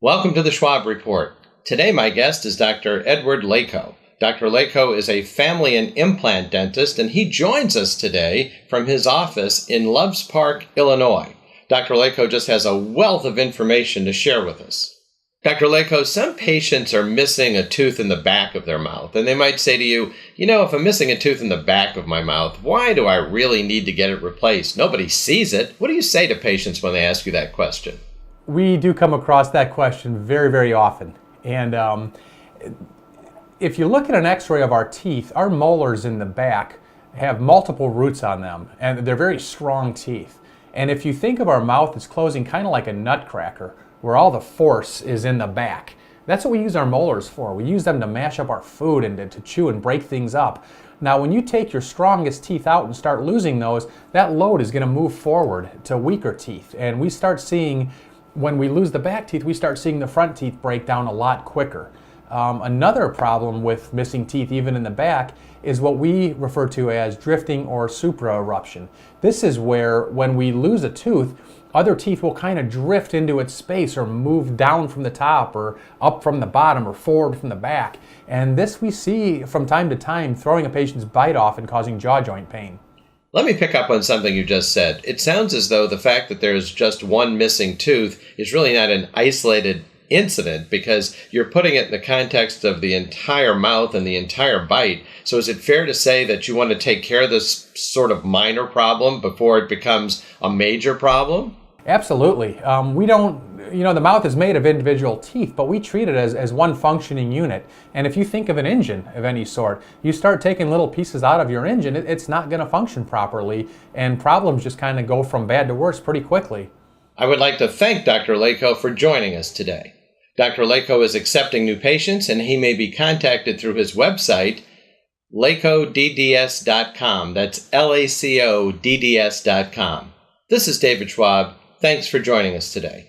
Welcome to the Schwab Report. Today my guest is Dr. Edward Laco. Dr. Laco is a family and implant dentist, and he joins us today from his office in Loves Park, Illinois. Dr. Laco just has a wealth of information to share with us. Dr. Laco, some patients are missing a tooth in the back of their mouth, and they might say to you, if I'm missing a tooth in the back of my mouth, why do I really need to get it replaced? Nobody sees it. What do you say to patients when they ask you that question? We do come across that question very, very often. And if you look at an x-ray of our teeth, our molars in the back have multiple roots on them, and they're very strong teeth. And if you think of our mouth as closing kind of like a nutcracker, where all the force is in the back, that's what we use our molars for. We use them to mash up our food and to chew and break things up. Now, when you take your strongest teeth out and start losing those, that load is going to move forward to weaker teeth. And we start seeing, when we lose the back teeth, we start seeing the front teeth break down a lot quicker. Another problem with missing teeth, even in the back, is what we refer to as drifting or supraeruption. This is where, when we lose a tooth, other teeth will kind of drift into its space or move down from the top or up from the bottom or forward from the back. And this we see from time to time, throwing a patient's bite off and causing jaw joint pain. Let me pick up on something you just said. It sounds as though the fact that there's just one missing tooth is really not an isolated incident, because you're putting it in the context of the entire mouth and the entire bite. So is it fair to say that you want to take care of this sort of minor problem before it becomes a major problem? Absolutely. We don't, the mouth is made of individual teeth, but we treat it as one functioning unit. And if you think of an engine of any sort, you start taking little pieces out of your engine, it's not going to function properly, and problems just kind of go from bad to worse pretty quickly. I would like to thank Dr. Laco for joining us today. Dr. Laco is accepting new patients, and he may be contacted through his website, LacoDDS.com. That's LacoDDS.com. This is David Schwab. Thanks for joining us today.